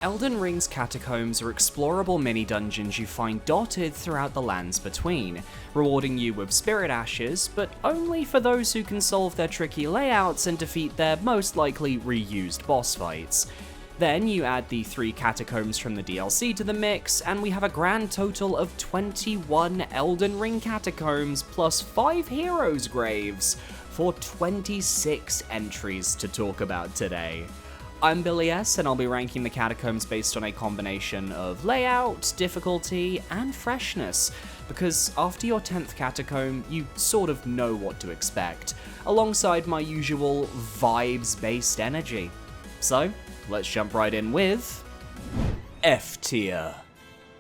Elden Ring's catacombs are explorable mini-dungeons you find dotted throughout the lands between, rewarding you with spirit ashes, but only for those who can solve their tricky layouts and defeat their most likely reused boss fights. Then you add the 3 catacombs from the DLC to the mix, and we have a grand total of 21 Elden Ring catacombs plus 5 heroes' graves, for 26 entries to talk about today. I'm Billy S, and I'll be ranking the catacombs based on a combination of layout, difficulty, and freshness, because after your 10th catacomb, you sort of know what to expect, alongside my usual vibes-based energy. So, let's jump right in with F tier.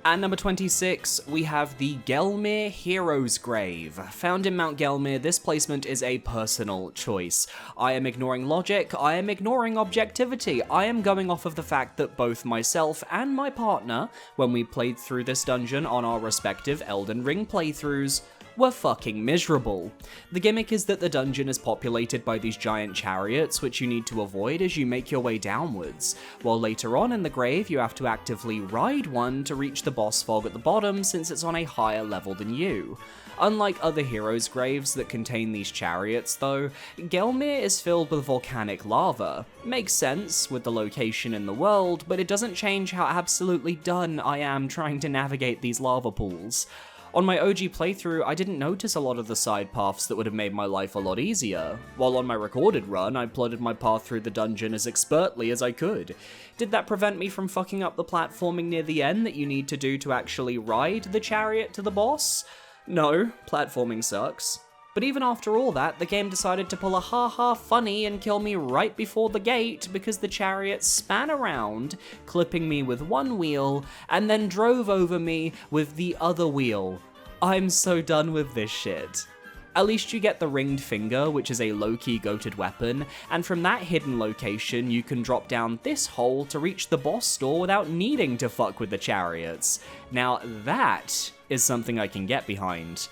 At number 26, we have the Gelmir Hero's Grave. Found in Mount Gelmir, this placement is a personal choice. I am ignoring logic, I am ignoring objectivity, I am going off of the fact that both myself and my partner, when we played through this dungeon on our respective Elden Ring playthroughs, were fucking miserable. The gimmick is that the dungeon is populated by these giant chariots which you need to avoid as you make your way downwards, while later on in the grave you have to actively ride one to reach the boss fog at the bottom since it's on a higher level than you. Unlike other heroes' graves that contain these chariots though, Gelmir is filled with volcanic lava. Makes sense with the location in the world, but it doesn't change how absolutely done I am trying to navigate these lava pools. On my OG playthrough, I didn't notice a lot of the side paths that would have made my life a lot easier, while on my recorded run, I plotted my path through the dungeon as expertly as I could. Did that prevent me from fucking up the platforming near the end that you need to do to actually ride the chariot to the boss? No, platforming sucks. But even after all that, the game decided to pull a ha-ha funny and kill me right before the gate because the chariot span around, clipping me with one wheel, and then drove over me with the other wheel. I'm so done with this shit. At least you get the ringed finger, which is a low-key goated weapon, and from that hidden location you can drop down this hole to reach the boss door without needing to fuck with the chariots. Now that is something I can get behind.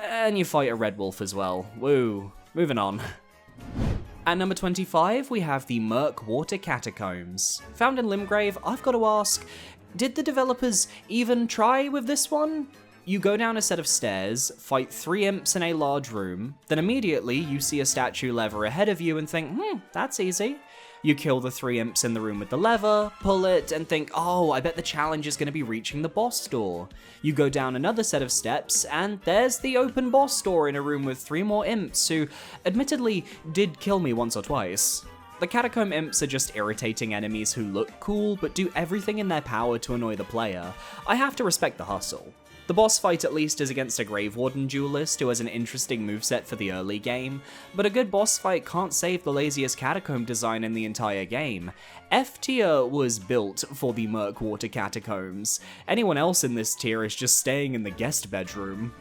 And you fight a red wolf as well. Woo. Moving on. At number 25, we have the Murk Water Catacombs. Found in Limgrave, I've got to ask, did the developers even try with this one? You go down a set of stairs, fight 3 imps in a large room, then immediately you see a statue lever ahead of you and think, that's easy. You kill the 3 imps in the room with the lever, pull it, and think, oh, I bet the challenge is going to be reaching the boss door. You go down another set of steps, and there's the open boss door in a room with 3 more imps who, admittedly, did kill me once or twice. The catacomb imps are just irritating enemies who look cool, but do everything in their power to annoy the player. I have to respect the hustle. The boss fight at least is against a Grave Warden duelist who has an interesting moveset for the early game, but a good boss fight can't save the laziest catacomb design in the entire game. F tier was built for the Murk Water Catacombs. Anyone else in this tier is just staying in the guest bedroom.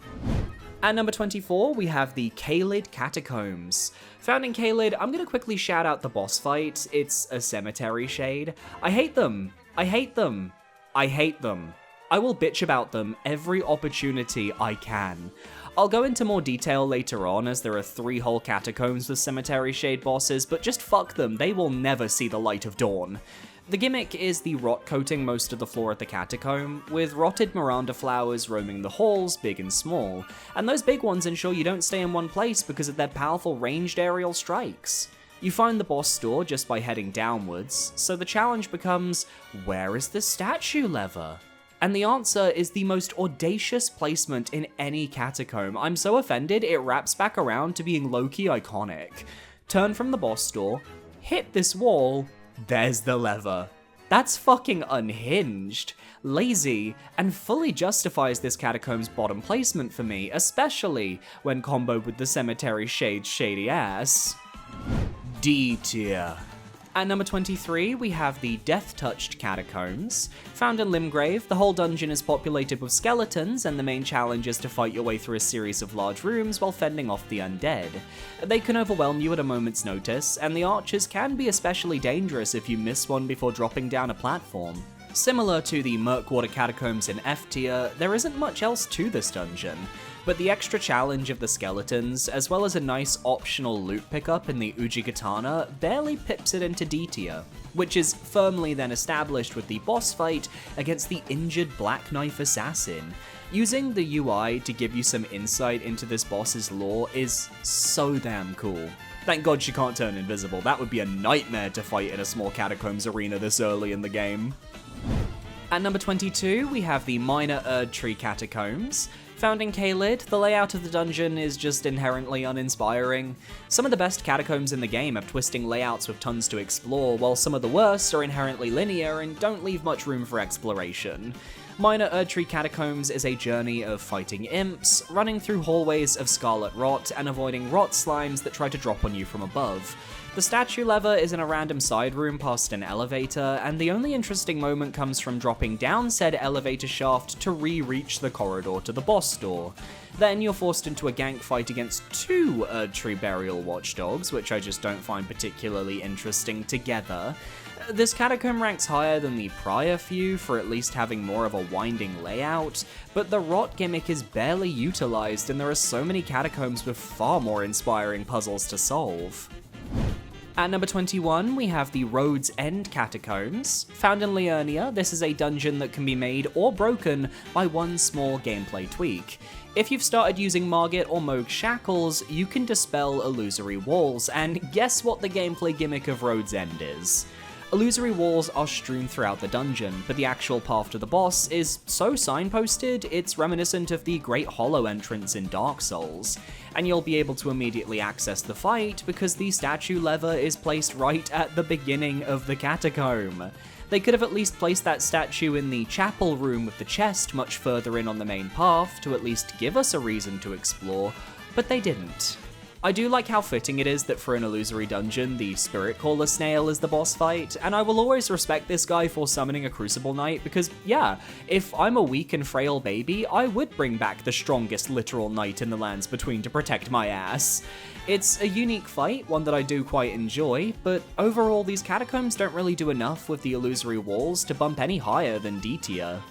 At number 24, we have the Caelid Catacombs. Found in Caelid, I'm gonna quickly shout out the boss fight. It's a cemetery shade. I hate them. I hate them. I hate them. I will bitch about them every opportunity I can. I'll go into more detail later on as there are 3 whole catacombs with cemetery shade bosses, but just fuck them, they will never see the light of dawn. The gimmick is the rot coating most of the floor at the catacomb, with rotted Miranda flowers roaming the halls, big and small, and those big ones ensure you don't stay in one place because of their powerful ranged aerial strikes. You find the boss door just by heading downwards, so the challenge becomes, where is the statue lever? And the answer is the most audacious placement in any catacomb. I'm so offended it wraps back around to being low-key iconic. Turn from the boss door, hit this wall, there's the lever. That's fucking unhinged, lazy, and fully justifies this catacomb's bottom placement for me, especially when comboed with the cemetery shade's shady ass. D tier. At number 23, we have the Death-Touched Catacombs. Found in Limgrave, the whole dungeon is populated with skeletons, and the main challenge is to fight your way through a series of large rooms while fending off the undead. They can overwhelm you at a moment's notice, and the archers can be especially dangerous if you miss one before dropping down a platform. Similar to the Murkwater Catacombs in F tier, there isn't much else to this dungeon, but the extra challenge of the skeletons, as well as a nice optional loot pickup in the Ujigatana, barely pips it into D tier, which is firmly then established with the boss fight against the injured Black Knife Assassin. Using the UI to give you some insight into this boss's lore is so damn cool. Thank God she can't turn invisible, that would be a nightmare to fight in a small catacombs arena this early in the game. At number 22, we have the Minor Erdtree Catacombs. Found in Caelid, the layout of the dungeon is just inherently uninspiring. Some of the best catacombs in the game have twisting layouts with tons to explore, while some of the worst are inherently linear and don't leave much room for exploration. Minor Erdtree Catacombs is a journey of fighting imps, running through hallways of scarlet rot, and avoiding rot slimes that try to drop on you from above. The statue lever is in a random side room past an elevator, and the only interesting moment comes from dropping down said elevator shaft to re-reach the corridor to the boss door. Then you're forced into a gank fight against two Erdtree Burial Watchdogs, which I just don't find particularly interesting together. This catacomb ranks higher than the prior few for at least having more of a winding layout, but the rot gimmick is barely utilized and there are so many catacombs with far more inspiring puzzles to solve. At number 21, we have the Road's End Catacombs. Found in Liurnia, this is a dungeon that can be made or broken by one small gameplay tweak. If you've started using Margit or Moog Shackles, you can dispel illusory walls, and guess what the gameplay gimmick of Road's End is? Illusory walls are strewn throughout the dungeon, but the actual path to the boss is so signposted, it's reminiscent of the Great Hollow entrance in Dark Souls, and you'll be able to immediately access the fight because the statue lever is placed right at the beginning of the catacomb. They could have at least placed that statue in the chapel room with the chest much further in on the main path to at least give us a reason to explore, but they didn't. I do like how fitting it is that for an illusory dungeon, the Spirit Caller Snail is the boss fight, and I will always respect this guy for summoning a Crucible Knight because, yeah, if I'm a weak and frail baby, I would bring back the strongest literal knight in the lands between to protect my ass. It's a unique fight, one that I do quite enjoy, but overall these catacombs don't really do enough with the illusory walls to bump any higher than D tier.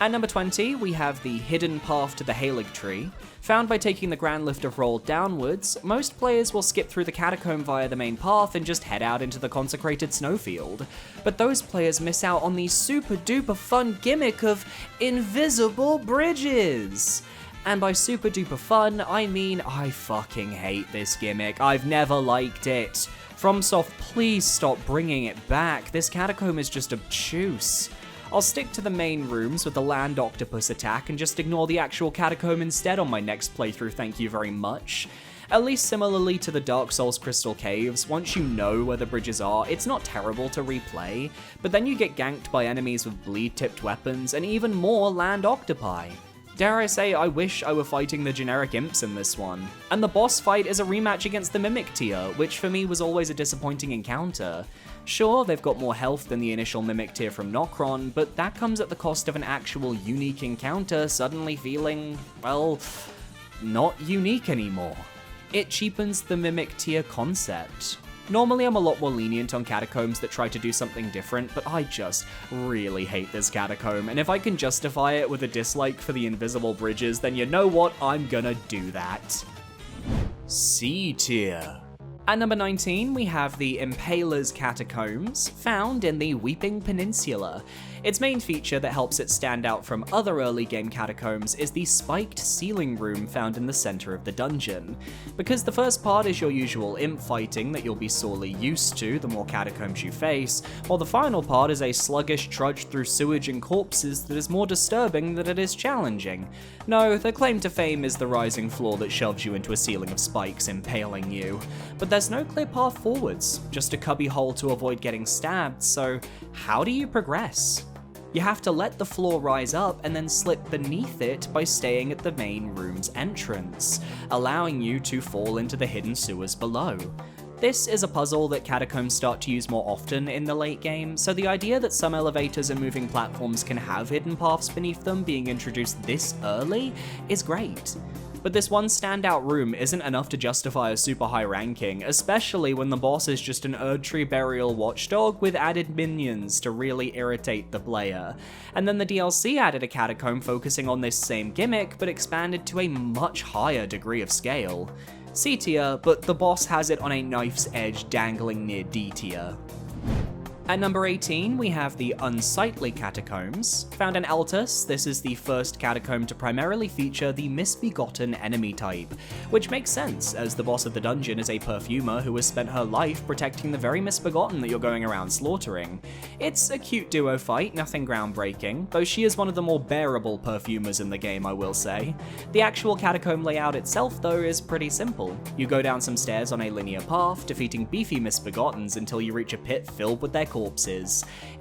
At number 20, we have the Hidden Path to the Halig Tree. Found by taking the Grand Lift of Roll downwards, most players will skip through the catacomb via the main path and just head out into the consecrated snowfield. But those players miss out on the super duper fun gimmick of invisible bridges. And by super duper fun, I mean I fucking hate this gimmick. I've never liked it. FromSoft, please stop bringing it back. This catacomb is just obtuse. I'll stick to the main rooms with the land octopus attack and just ignore the actual catacomb instead on my next playthrough, thank you very much. At least similarly to the Dark Souls Crystal Caves, once you know where the bridges are, it's not terrible to replay, but then you get ganked by enemies with bleed-tipped weapons and even more land octopi. Dare I say, I wish I were fighting the generic imps in this one. And the boss fight is a rematch against the Mimic tier, which for me was always a disappointing encounter. Sure, they've got more health than the initial Mimic tier from Nokron, but that comes at the cost of an actual unique encounter suddenly feeling, well, not unique anymore. It cheapens the Mimic tier concept. Normally I'm a lot more lenient on catacombs that try to do something different, but I just really hate this catacomb, and if I can justify it with a dislike for the invisible bridges, then you know what, I'm gonna do that. C tier. At number 19, we have the Impaler's Catacombs, found in the Weeping Peninsula. Its main feature that helps it stand out from other early game catacombs is the spiked ceiling room found in the center of the dungeon. Because the first part is your usual imp fighting that you'll be sorely used to the more catacombs you face, while the final part is a sluggish trudge through sewage and corpses that is more disturbing than it is challenging. No, the claim to fame is the rising floor that shoves you into a ceiling of spikes impaling you. But there's no clear path forwards, just a cubby hole to avoid getting stabbed, so how do you progress? You have to let the floor rise up and then slip beneath it by staying at the main room's entrance, allowing you to fall into the hidden sewers below. This is a puzzle that catacombs start to use more often in the late game, so the idea that some elevators and moving platforms can have hidden paths beneath them being introduced this early is great. But this one standout room isn't enough to justify a super high ranking, especially when the boss is just an Erdtree burial watchdog with added minions to really irritate the player. And then the DLC added a catacomb focusing on this same gimmick, but expanded to a much higher degree of scale. C tier, but the boss has it on a knife's edge dangling near D tier. At number 18, we have the Unsightly Catacombs. Found in Altus, this is the first catacomb to primarily feature the misbegotten enemy type, which makes sense, as the boss of the dungeon is a perfumer who has spent her life protecting the very misbegotten that you're going around slaughtering. It's a cute duo fight, nothing groundbreaking, though she is one of the more bearable perfumers in the game, I will say. The actual catacomb layout itself, though, is pretty simple. You go down some stairs on a linear path, defeating beefy misbegottens until you reach a pit filled with their corpses.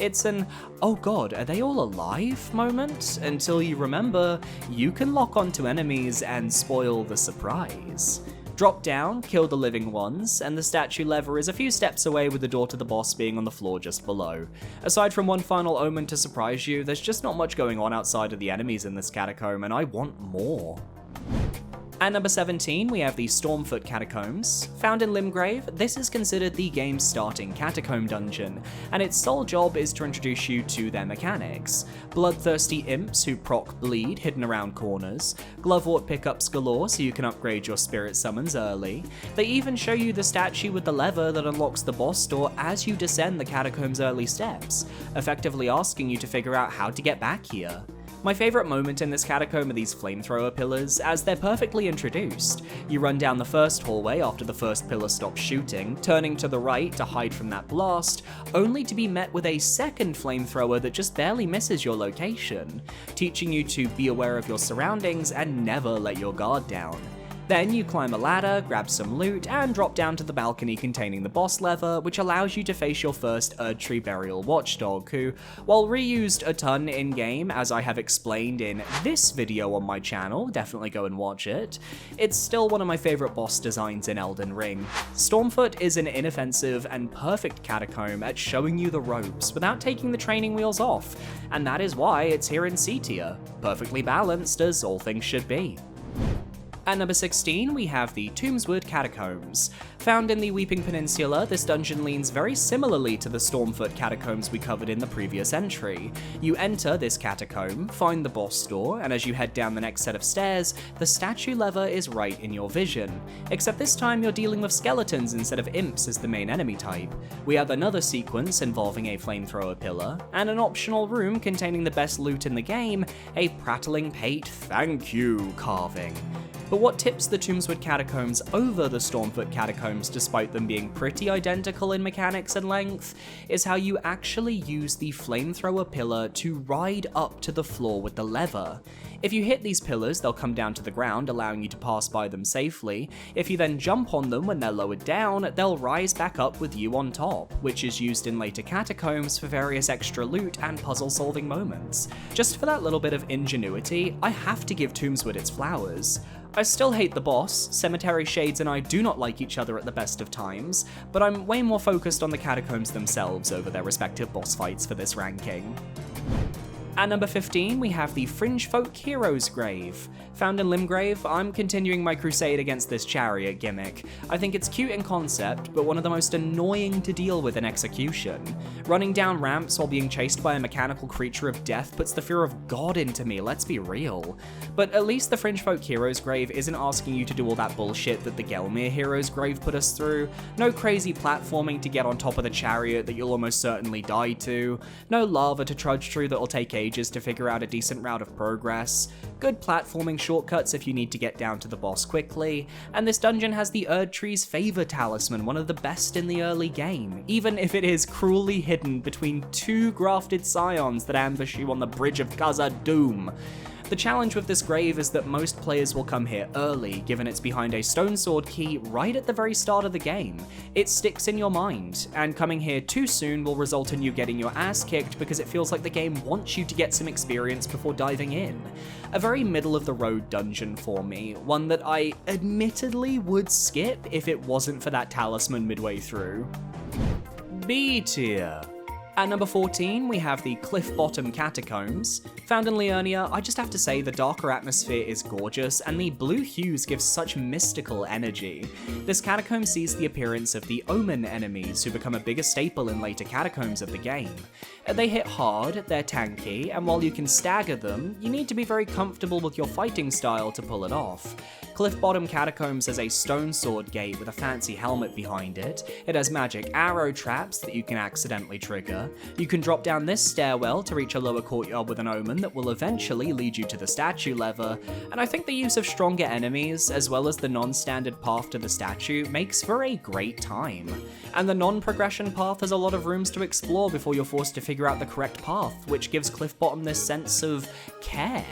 It's an, oh god, are they all alive moment, until you remember you can lock onto enemies and spoil the surprise. Drop down, kill the living ones, and the statue lever is a few steps away with the door to the boss being on the floor just below. Aside from one final omen to surprise you, there's just not much going on outside of the enemies in this catacomb, and I want more. At number 17, we have the Stormfoot Catacombs. Found in Limgrave, this is considered the game's starting catacomb dungeon, and its sole job is to introduce you to their mechanics. Bloodthirsty imps who proc bleed hidden around corners, glovewort pickups galore so you can upgrade your spirit summons early. They even show you the statue with the lever that unlocks the boss door as you descend the catacomb's early steps, effectively asking you to figure out how to get back here. My favourite moment in this catacomb are these flamethrower pillars, as they're perfectly introduced. You run down the first hallway after the first pillar stops shooting, turning to the right to hide from that blast, only to be met with a second flamethrower that just barely misses your location, teaching you to be aware of your surroundings and never let your guard down. Then you climb a ladder, grab some loot, and drop down to the balcony containing the boss lever, which allows you to face your first Erdtree burial watchdog, who, while reused a ton in-game, as I have explained in this video on my channel, definitely go and watch it, it's still one of my favourite boss designs in Elden Ring. Stormfoot is an inoffensive and perfect catacomb at showing you the ropes without taking the training wheels off, and that is why it's here in C tier, perfectly balanced as all things should be. At number 16, we have the Tombswood Catacombs. Found in the Weeping Peninsula, this dungeon leans very similarly to the Stormfoot Catacombs we covered in the previous entry. You enter this catacomb, find the boss door, and as you head down the next set of stairs, the statue lever is right in your vision. Except this time you're dealing with skeletons instead of imps as the main enemy type. We have another sequence involving a flamethrower pillar, and an optional room containing the best loot in the game, a prattling pate thank you carving. But what tips the Tombswood Catacombs over the Stormfoot Catacombs, despite them being pretty identical in mechanics and length, is how you actually use the flamethrower pillar to ride up to the floor with the lever. If you hit these pillars, they'll come down to the ground, allowing you to pass by them safely. If you then jump on them when they're lowered down, they'll rise back up with you on top, which is used in later catacombs for various extra loot and puzzle-solving moments. Just for that little bit of ingenuity, I have to give Tombswood its flowers. I still hate the boss, Cemetery Shades and I do not like each other at the best of times, but I'm way more focused on the catacombs themselves over their respective boss fights for this ranking. At number 15, we have the Fringe Folk Hero's Grave. Found in Limgrave, I'm continuing my crusade against this chariot gimmick. I think it's cute in concept, but one of the most annoying to deal with in execution. Running down ramps while being chased by a mechanical creature of death puts the fear of God into me, let's be real. But at least the Fringe Folk Hero's Grave isn't asking you to do all that bullshit that the Gelmir Hero's Grave put us through. No crazy platforming to get on top of the chariot that you'll almost certainly die to. No lava to trudge through that'll take ages to figure out a decent route of progress. Good platforming shortcuts if you need to get down to the boss quickly, and this dungeon has the Erdtree's Favor Talisman, one of the best in the early game, even if it is cruelly hidden between two grafted scions that ambush you on the bridge of Khazad-dûm. The challenge with this grave is that most players will come here early, given it's behind a stone sword key right at the very start of the game. It sticks in your mind, and coming here too soon will result in you getting your ass kicked because it feels like the game wants you to get some experience before diving in. A very middle-of-the-road dungeon for me, one that I admittedly would skip if it wasn't for that talisman midway through. B tier. At number 14, we have the Cliff Bottom Catacombs. Found in Liurnia, I just have to say the darker atmosphere is gorgeous, and the blue hues give such mystical energy. This catacomb sees the appearance of the Omen enemies, who become a bigger staple in later catacombs of the game. They hit hard, they're tanky, and while you can stagger them, you need to be very comfortable with your fighting style to pull it off. Cliff Bottom Catacombs has a stone sword gate with a fancy helmet behind it. It has magic arrow traps that you can accidentally trigger. You can drop down this stairwell to reach a lower courtyard with an omen that will eventually lead you to the statue lever, and I think the use of stronger enemies, as well as the non-standard path to the statue, makes for a great time. And the non-progression path has a lot of rooms to explore before you're forced to figure out the correct path, which gives Cliff Bottom this sense of care.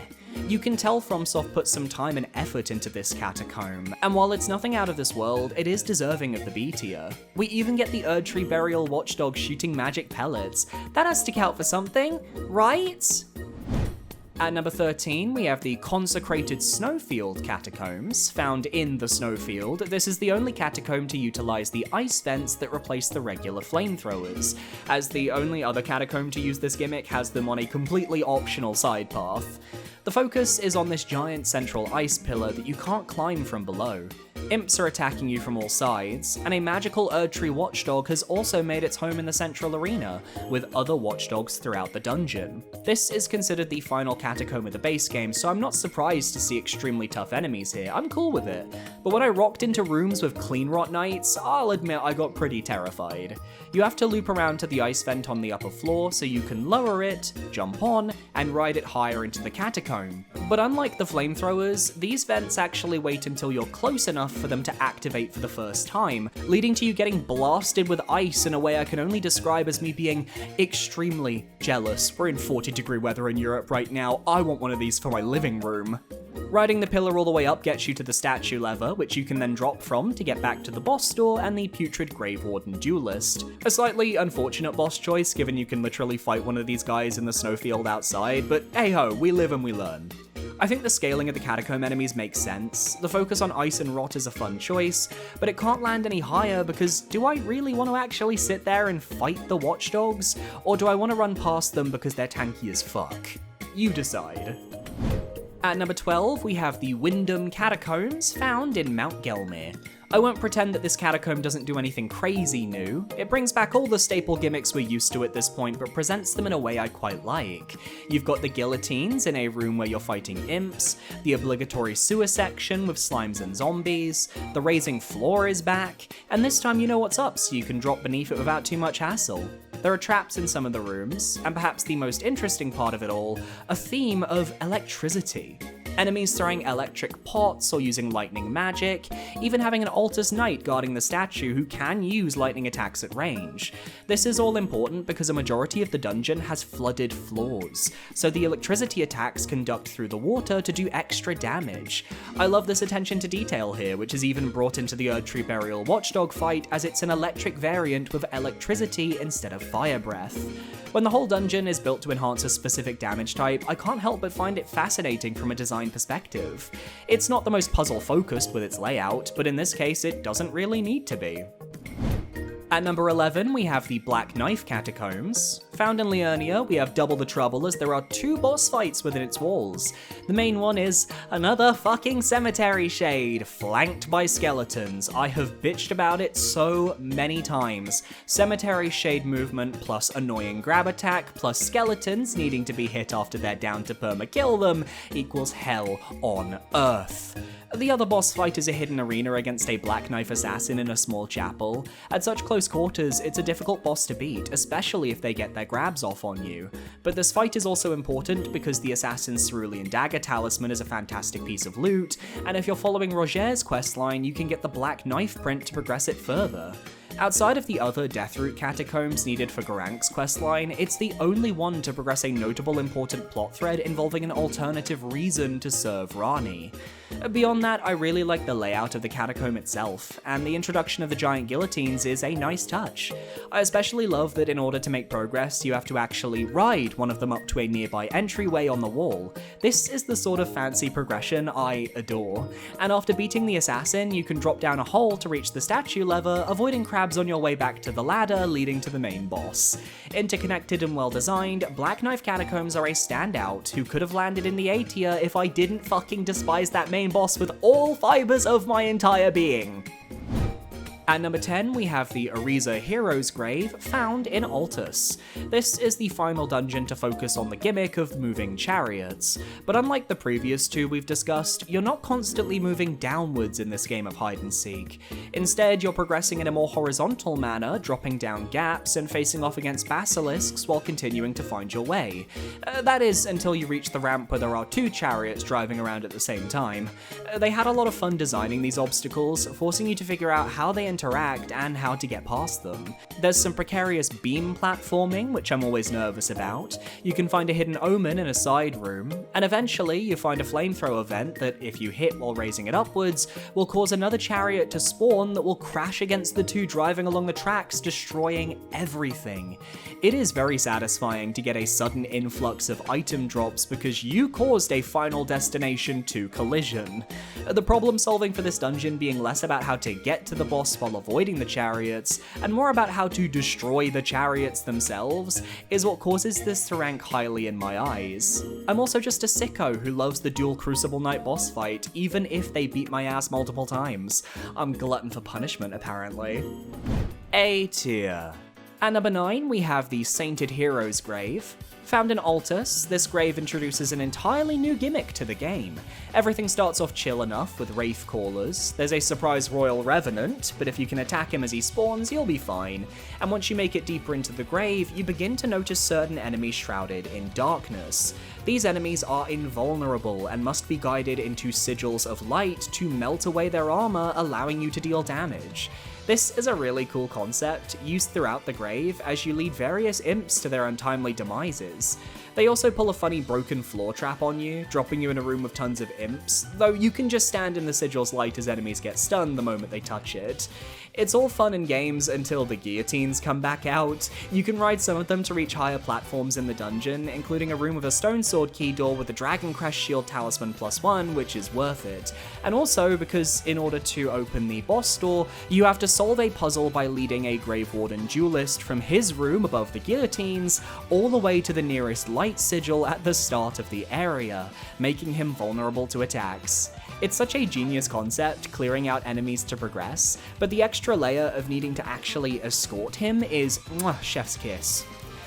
You can tell FromSoft put some time and effort into this catacomb, and while it's nothing out of this world, it is deserving of the B tier. We even get the Erdtree Burial Watchdog shooting magic pellets. That has to count for something, right? At number 13, we have the Consecrated Snowfield Catacombs. Found in the Snowfield, this is the only catacomb to utilize the ice vents that replace the regular flamethrowers, as the only other catacomb to use this gimmick has them on a completely optional side path. The focus is on this giant central ice pillar that you can't climb from below. Imps are attacking you from all sides, and a magical Erdtree watchdog has also made its home in the central arena, with other watchdogs throughout the dungeon. This is considered the final catacomb of the base game, so I'm not surprised to see extremely tough enemies here. I'm cool with it. But when I rocked into rooms with Clean Rot Knights, I'll admit I got pretty terrified. You have to loop around to the ice vent on the upper floor so you can lower it, jump on, and ride it higher into the catacomb. But unlike the flamethrowers, these vents actually wait until you're close enough for them to activate for the first time, leading to you getting blasted with ice in a way I can only describe as me being extremely jealous. We're in 40-degree weather in Europe right now, I want one of these for my living room. Riding the pillar all the way up gets you to the statue lever, which you can then drop from to get back to the boss door and the Putrid Grave Warden Duelist. A slightly unfortunate boss choice, given you can literally fight one of these guys in the snowfield outside, but hey ho, we live and we learn. I think the scaling of the catacomb enemies makes sense. The focus on ice and rot is a fun choice, but it can't land any higher because do I really want to actually sit there and fight the watchdogs? Or do I want to run past them because they're tanky as fuck? You decide. At number 12, we have the Wyndham Catacombs, found in Mount Gelmir. I won't pretend that this catacomb doesn't do anything crazy new. It brings back all the staple gimmicks we're used to at this point, but presents them in a way I quite like. You've got the guillotines in a room where you're fighting imps, the obligatory sewer section with slimes and zombies, the raising floor is back, and this time you know what's up so you can drop beneath it without too much hassle. There are traps in some of the rooms, and perhaps the most interesting part of it all, a theme of electricity. Enemies throwing electric pots or using lightning magic, even having an Altus Knight guarding the statue who can use lightning attacks at range. This is all important because a majority of the dungeon has flooded floors, so the electricity attacks conduct through the water to do extra damage. I love this attention to detail here, which is even brought into the Erdtree Burial Watchdog fight as it's an electric variant with electricity instead of fire breath. When the whole dungeon is built to enhance a specific damage type, I can't help but find it fascinating from a design perspective. It's not the most puzzle-focused with its layout, but in this case it doesn't really need to be. At number 11, we have the Black Knife Catacombs. Found in Liurnia, we have double the trouble as there are 2 boss fights within its walls. The main one is another fucking cemetery shade, flanked by skeletons. I have bitched about it so many times. Cemetery shade movement plus annoying grab attack plus skeletons needing to be hit after they're down to perma-kill them equals hell on earth. The other boss fight is a hidden arena against a Black Knife assassin in a small chapel. At such close quarters, it's a difficult boss to beat, especially if they get their grabs off on you. But this fight is also important because the assassin's Cerulean Dagger Talisman is a fantastic piece of loot, and if you're following Roger's questline, you can get the Black Knife print to progress it further. Outside of the other Deathroot catacombs needed for Gerank's questline, it's the only one to progress a notable important plot thread involving an alternative reason to serve Ranni. Beyond that, I really like the layout of the catacomb itself, and the introduction of the giant guillotines is a nice touch. I especially love that in order to make progress, you have to actually ride one of them up to a nearby entryway on the wall. This is the sort of fancy progression I adore, and after beating the assassin, you can drop down a hole to reach the statue lever, avoiding crabs on your way back to the ladder leading to the main boss. Interconnected and well designed, Black Knife Catacombs are a standout who could have landed in the A tier if I didn't fucking despise that main boss with all fibers of my entire being. At number 10, we have the Friizze Hero's Grave, found in Altus. This is the final dungeon to focus on the gimmick of moving chariots, but unlike the previous two we've discussed, you're not constantly moving downwards in this game of hide and seek. Instead, you're progressing in a more horizontal manner, dropping down gaps and facing off against basilisks while continuing to find your way. That is, until you reach the ramp where there are two chariots driving around at the same time. They had a lot of fun designing these obstacles, forcing you to figure out how they interact and how to get past them. There's some precarious beam platforming, which I'm always nervous about. You can find a hidden omen in a side room, and eventually you find a flamethrower vent that, if you hit while raising it upwards, will cause another chariot to spawn that will crash against the two driving along the tracks, destroying everything. It is very satisfying to get a sudden influx of item drops because you caused a final destination to collision. The problem solving for this dungeon being less about how to get to the boss while avoiding the chariots, and more about how to destroy the chariots themselves, is what causes this to rank highly in my eyes. I'm also just a sicko who loves the dual Crucible Knight boss fight, even if they beat my ass multiple times. I'm glutton for punishment, apparently. A tier. At number 9, we have the Sainted Hero's Grave. Found in Altus, this grave introduces an entirely new gimmick to the game. Everything starts off chill enough with Wraith Callers, there's a surprise Royal Revenant, but if you can attack him as he spawns, you'll be fine. And once you make it deeper into the grave, you begin to notice certain enemies shrouded in darkness. These enemies are invulnerable and must be guided into sigils of light to melt away their armor, allowing you to deal damage. This is a really cool concept, used throughout the grave as you lead various imps to their untimely demises. They also pull a funny broken floor trap on you, dropping you in a room with tons of imps, though you can just stand in the sigil's light as enemies get stunned the moment they touch it. It's all fun in games until the guillotines come back out. You can ride some of them to reach higher platforms in the dungeon, including a room with a stone sword key door with a Dragon Crest Shield Talisman +1, which is worth it. And also because in order to open the boss door, you have to solve a puzzle by leading a Grave Warden duelist from his room above the guillotines all the way to the nearest light sigil at the start of the area, making him vulnerable to attacks. It's such a genius concept, clearing out enemies to progress, but the extra layer of needing to actually escort him is chef's kiss.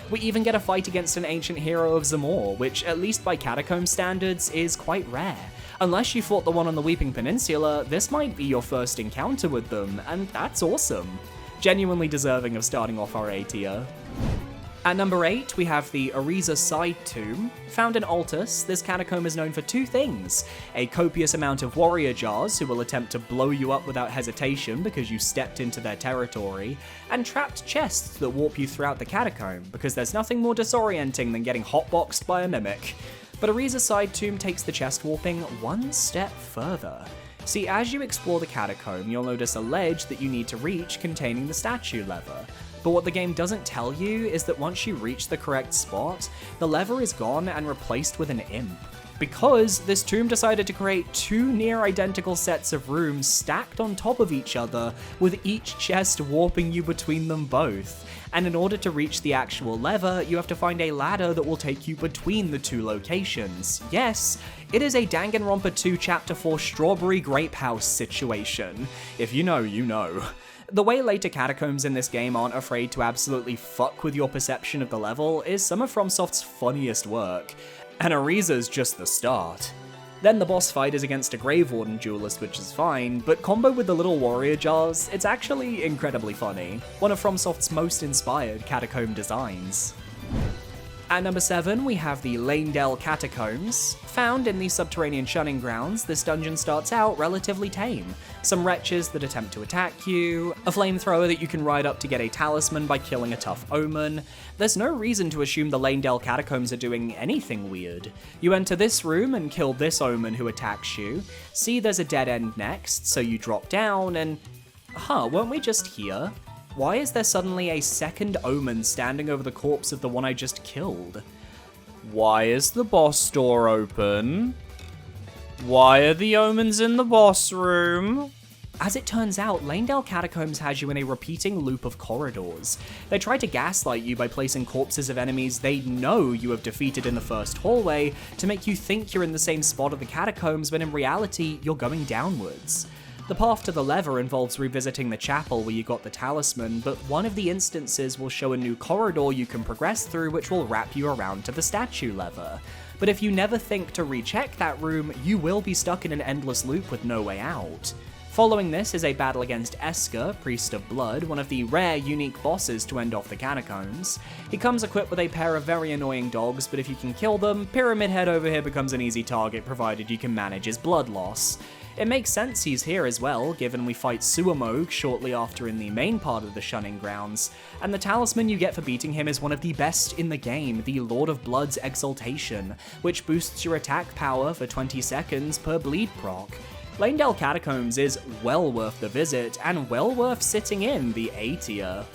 We even get a fight against an ancient hero of Zamor, which, at least by Catacomb standards, is quite rare. Unless you fought the one on the Weeping Peninsula, this might be your first encounter with them, and that's awesome. Genuinely deserving of starting off our A tier. At number 8, we have the Friizze Side Tomb. Found in Altus, this catacomb is known for two things: a copious amount of warrior jars who will attempt to blow you up without hesitation because you stepped into their territory, and trapped chests that warp you throughout the catacomb because there's nothing more disorienting than getting hotboxed by a mimic. But Friizze Side Tomb takes the chest warping one step further. See, as you explore the catacomb, you'll notice a ledge that you need to reach containing the statue lever. But what the game doesn't tell you is that once you reach the correct spot, the lever is gone and replaced with an imp. Because this tomb decided to create two near identical sets of rooms stacked on top of each other, with each chest warping you between them both. And in order to reach the actual lever, you have to find a ladder that will take you between the two locations. Yes, it is a Danganronpa 2 Chapter 4 Strawberry Grape House situation. If you know, you know. The way later catacombs in this game aren't afraid to absolutely fuck with your perception of the level is some of FromSoft's funniest work, and Friizze's just the start. Then the boss fight is against a Grave Warden duelist, which is fine, but combo with the little warrior jars, it's actually incredibly funny. One of FromSoft's most inspired catacomb designs. At number 7, we have the Leyndell Catacombs. Found in the subterranean shunning grounds, this dungeon starts out relatively tame. Some wretches that attempt to attack you, a flamethrower that you can ride up to get a talisman by killing a tough omen. There's no reason to assume the Leyndell Catacombs are doing anything weird. You enter this room and kill this omen who attacks you. See there's a dead end next, so you drop down and... weren't we just here? Why is there suddenly a second omen standing over the corpse of the one I just killed? Why is the boss door open? Why are the omens in the boss room? As it turns out, Leyndell Catacombs has you in a repeating loop of corridors. They try to gaslight you by placing corpses of enemies they know you have defeated in the first hallway to make you think you're in the same spot of the catacombs when in reality you're going downwards. The path to the lever involves revisiting the chapel where you got the talisman, but one of the instances will show a new corridor you can progress through which will wrap you around to the statue lever. But if you never think to recheck that room, you will be stuck in an endless loop with no way out. Following this is a battle against Esker, Priest of Blood, one of the rare unique bosses to end off the catacombs. He comes equipped with a pair of very annoying dogs, but if you can kill them, Pyramid Head over here becomes an easy target provided you can manage his blood loss. It makes sense he's here as well, given we fight Suamog shortly after in the main part of the Shunning Grounds, and the talisman you get for beating him is one of the best in the game, the Lord of Blood's Exaltation, which boosts your attack power for 20 seconds per bleed proc. Leyndell Catacombs is well worth the visit, and well worth sitting in the A tier.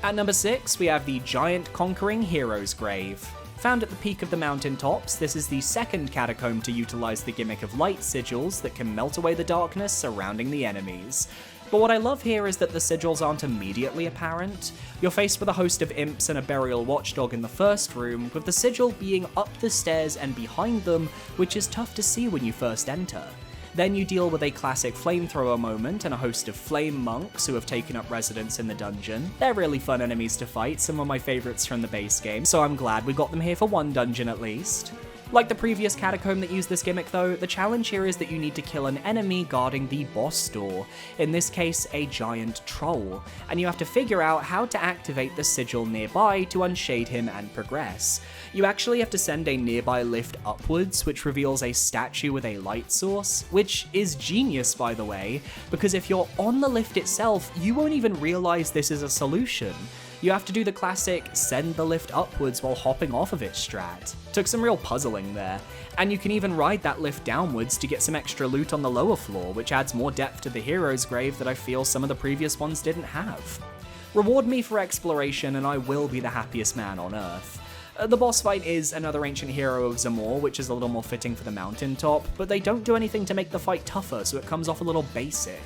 At number 6, we have the Giant Conquering Hero's Grave. Found at the peak of the mountaintops, this is the second catacomb to utilize the gimmick of light sigils that can melt away the darkness surrounding the enemies. But what I love here is that the sigils aren't immediately apparent. You're faced with a host of imps and a burial watchdog in the first room, with the sigil being up the stairs and behind them, which is tough to see when you first enter. Then you deal with a classic flamethrower moment and a host of flame monks who have taken up residence in the dungeon. They're really fun enemies to fight, some of my favourites from the base game, so I'm glad we got them here for one dungeon at least. Like the previous catacomb that used this gimmick though, the challenge here is that you need to kill an enemy guarding the boss door, in this case a giant troll, and you have to figure out how to activate the sigil nearby to unshade him and progress. You actually have to send a nearby lift upwards, which reveals a statue with a light source, which is genius by the way, because if you're on the lift itself, you won't even realize this is a solution. You have to do the classic send the lift upwards while hopping off of it strat. Took some real puzzling there. And you can even ride that lift downwards to get some extra loot on the lower floor, which adds more depth to the hero's grave that I feel some of the previous ones didn't have. Reward me for exploration and I will be the happiest man on earth. The boss fight is another ancient hero of Zamor, which is a little more fitting for the mountaintop, but they don't do anything to make the fight tougher, so it comes off a little basic.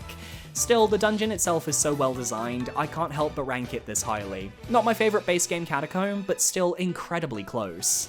Still, the dungeon itself is so well designed, I can't help but rank it this highly. Not my favourite base game catacomb, but still incredibly close.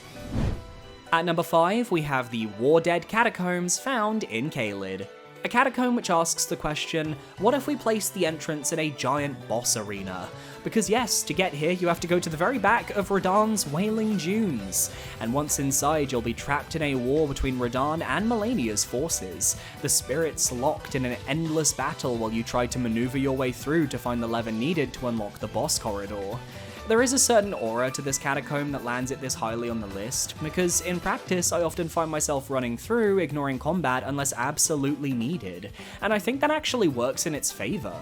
At number 5, we have the War Dead Catacombs found in Caelid. A catacomb which asks the question, what if we place the entrance in a giant boss arena? Because yes, to get here you have to go to the very back of Radahn's Wailing Dunes, and once inside you'll be trapped in a war between Radahn and Malenia's forces, the spirits locked in an endless battle while you try to maneuver your way through to find the lever needed to unlock the boss corridor. There is a certain aura to this catacomb that lands it this highly on the list, because in practice I often find myself running through, ignoring combat unless absolutely needed, and I think that actually works in its favour.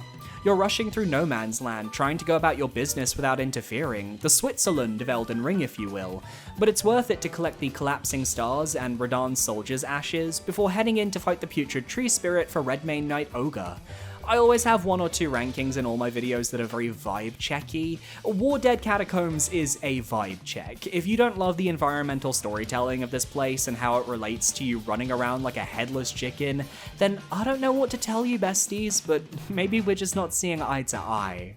You're rushing through no man's land, trying to go about your business without interfering, the Switzerland of Elden Ring if you will, but it's worth it to collect the collapsing stars and Radahn's soldiers' ashes before heading in to fight the putrid tree spirit for Redmane Knight Ogre. I always have 1 or 2 rankings in all my videos that are very vibe checky. War Dead Catacombs is a vibe check. If you don't love the environmental storytelling of this place and how it relates to you running around like a headless chicken, then I don't know what to tell you besties, but maybe we're just not seeing eye to eye.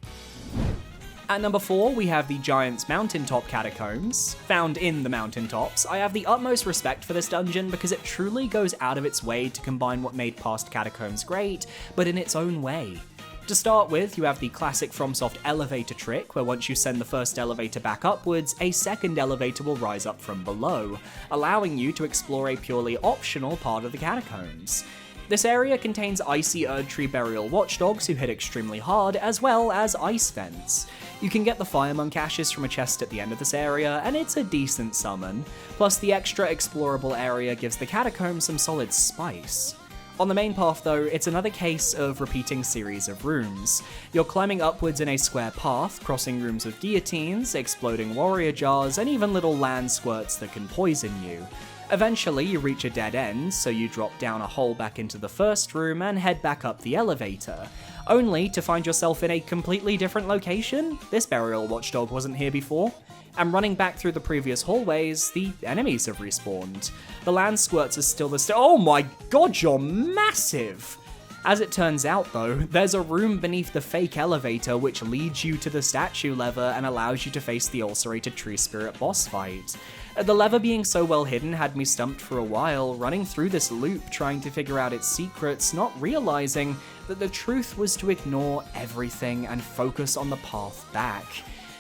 At number 4, we have the Giant's Mountaintop Catacombs. Found in the mountaintops, I have the utmost respect for this dungeon because it truly goes out of its way to combine what made past catacombs great, but in its own way. To start with, you have the classic FromSoft elevator trick, where once you send the first elevator back upwards, a second elevator will rise up from below, allowing you to explore a purely optional part of the catacombs. This area contains icy Erdtree burial watchdogs who hit extremely hard, as well as ice vents. You can get the Fire Monk ashes from a chest at the end of this area, and it's a decent summon, plus the extra explorable area gives the Catacomb some solid spice. On the main path though, it's another case of repeating series of rooms. You're climbing upwards in a square path, crossing rooms with guillotines, exploding warrior jars, and even little land squirts that can poison you. Eventually you reach a dead end, so you drop down a hole back into the first room and head back up the elevator, only to find yourself in a completely different location. This burial watchdog wasn't here before. And running back through the previous hallways, the enemies have respawned. The land squirts are still oh my god, you're massive! As it turns out though, there's a room beneath the fake elevator which leads you to the statue lever and allows you to face the ulcerated tree spirit boss fight. The lever being so well hidden had me stumped for a while, running through this loop trying to figure out its secrets, not realizing that the truth was to ignore everything and focus on the path back.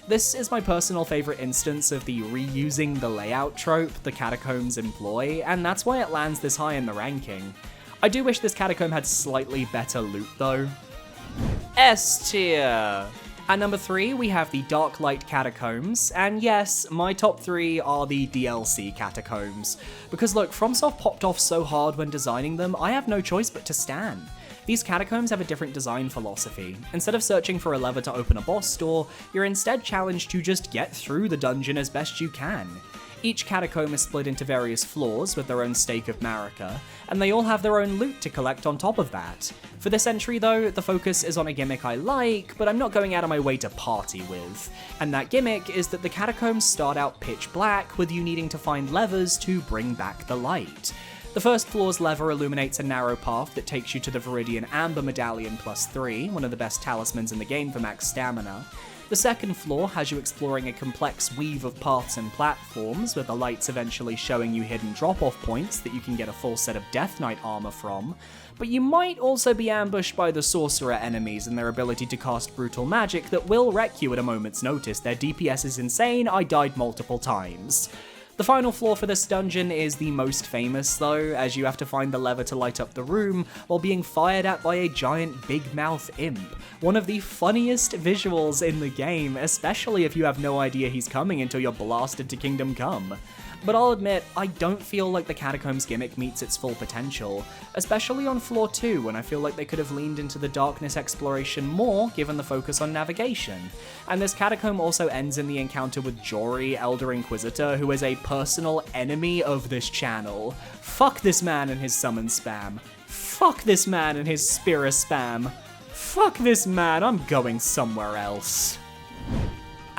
This is my personal favourite instance of the reusing the layout trope the Catacombs employ, and that's why it lands this high in the ranking. I do wish this Catacomb had slightly better loot though. S tier! At number 3, we have the Dark Light Catacombs, and yes, my top 3 are the DLC Catacombs. Because look, FromSoft popped off so hard when designing them, I have no choice but to stan. These catacombs have a different design philosophy. Instead of searching for a lever to open a boss door, you're instead challenged to just get through the dungeon as best you can. Each catacomb is split into various floors with their own stake of Marika, and they all have their own loot to collect on top of that. For this entry though, the focus is on a gimmick I like, but I'm not going out of my way to party with. And that gimmick is that the catacombs start out pitch black, with you needing to find levers to bring back the light. The first floor's lever illuminates a narrow path that takes you to the Viridian Amber Medallion +3, one of the best talismans in the game for max stamina. The second floor has you exploring a complex weave of paths and platforms, with the lights eventually showing you hidden drop-off points that you can get a full set of Death Knight armor from, but you might also be ambushed by the sorcerer enemies and their ability to cast brutal magic that will wreck you at a moment's notice. Their DPS is insane, I died multiple times. The final floor for this dungeon is the most famous though, as you have to find the lever to light up the room while being fired at by a giant big mouth imp. One of the funniest visuals in the game, especially if you have no idea he's coming until you're blasted to Kingdom Come. But I'll admit, I don't feel like the Catacombs gimmick meets its full potential, especially on floor 2 when I feel like they could have leaned into the darkness exploration more given the focus on navigation. And this Catacomb also ends in the encounter with Jory, Elder Inquisitor, who is a personal enemy of this channel. Fuck this man and his summon spam. Fuck this man and his Spira spam. Fuck this man, I'm going somewhere else.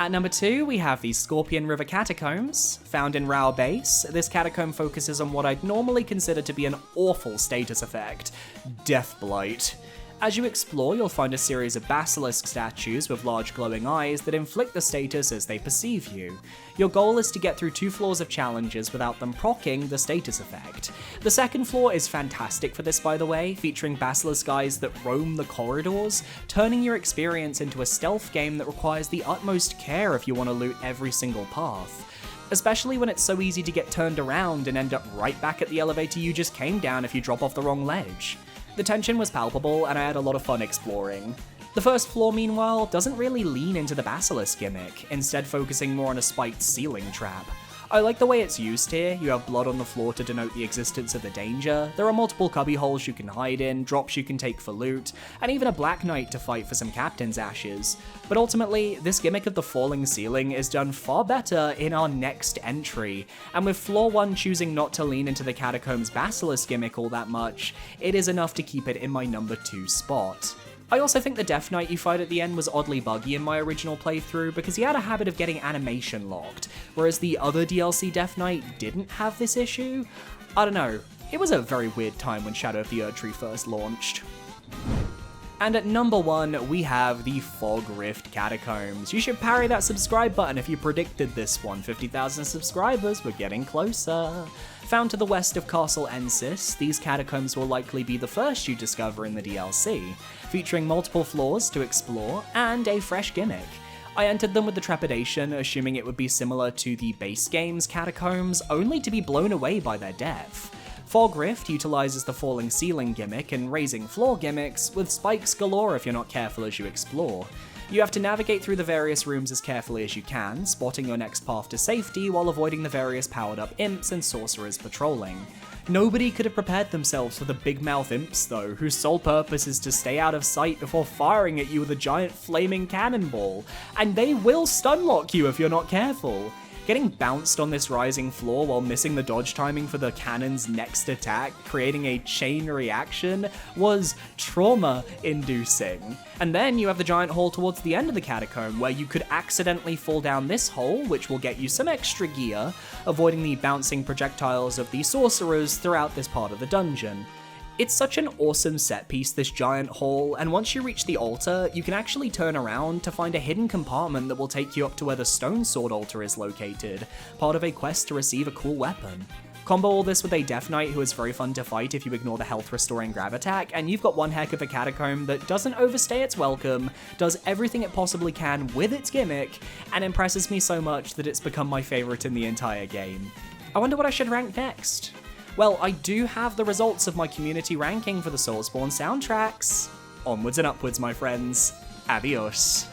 At number 2, we have the Scorpion River Catacombs. Found in Rao Base, this catacomb focuses on what I'd normally consider to be an awful status effect, Deathblight. As you explore, you'll find a series of basilisk statues with large glowing eyes that inflict the status as they perceive you. Your goal is to get through 2 floors of challenges without them proccing the status effect. The second floor is fantastic for this, by the way, featuring basilisk eyes that roam the corridors, turning your experience into a stealth game that requires the utmost care if you want to loot every single path. Especially when it's so easy to get turned around and end up right back at the elevator you just came down if you drop off the wrong ledge. The tension was palpable, and I had a lot of fun exploring. The first floor, meanwhile, doesn't really lean into the basilisk gimmick, instead focusing more on a spiked ceiling trap. I like the way it's used here. You have blood on the floor to denote the existence of the danger, there are multiple cubby holes you can hide in, drops you can take for loot, and even a Black Knight to fight for some captain's ashes. But ultimately, this gimmick of the falling ceiling is done far better in our next entry, and with floor 1 choosing not to lean into the Catacombs basilisk gimmick all that much, it is enough to keep it in my number 2 spot. I also think the Death Knight you fight at the end was oddly buggy in my original playthrough because he had a habit of getting animation locked, whereas the other DLC Death Knight didn't have this issue. I don't know, it was a very weird time when Shadow of the Erdtree first launched. And at number 1, we have the Fog Rift Catacombs. You should parry that subscribe button if you predicted this one. 50,000 subscribers, we're getting closer. Found to the west of Castle Ensis, these catacombs will likely be the first you discover in the DLC, featuring multiple floors to explore and a fresh gimmick. I entered them with the trepidation, assuming it would be similar to the base game's catacombs, only to be blown away by their depth. Fog Rift utilises the falling ceiling gimmick and raising floor gimmicks, with spikes galore if you're not careful as you explore. You have to navigate through the various rooms as carefully as you can, spotting your next path to safety while avoiding the various powered up imps and sorcerers patrolling. Nobody could have prepared themselves for the big mouth imps though, whose sole purpose is to stay out of sight before firing at you with a giant flaming cannonball, and they will stunlock you if you're not careful. Getting bounced on this rising floor while missing the dodge timing for the cannon's next attack, creating a chain reaction, was trauma-inducing. And then you have the giant hole towards the end of the catacomb, where you could accidentally fall down this hole, which will get you some extra gear, avoiding the bouncing projectiles of the sorcerers throughout this part of the dungeon. It's such an awesome set piece, this giant hall, and once you reach the altar, you can actually turn around to find a hidden compartment that will take you up to where the stone sword altar is located, part of a quest to receive a cool weapon. Combo all this with a Death Knight who is very fun to fight if you ignore the health restoring grab attack, and you've got one heck of a catacomb that doesn't overstay its welcome, does everything it possibly can with its gimmick, and impresses me so much that it's become my favourite in the entire game. I wonder what I should rank next. Well, I do have the results of my community ranking for the Soulspawn soundtracks. Onwards and upwards, my friends. Adios.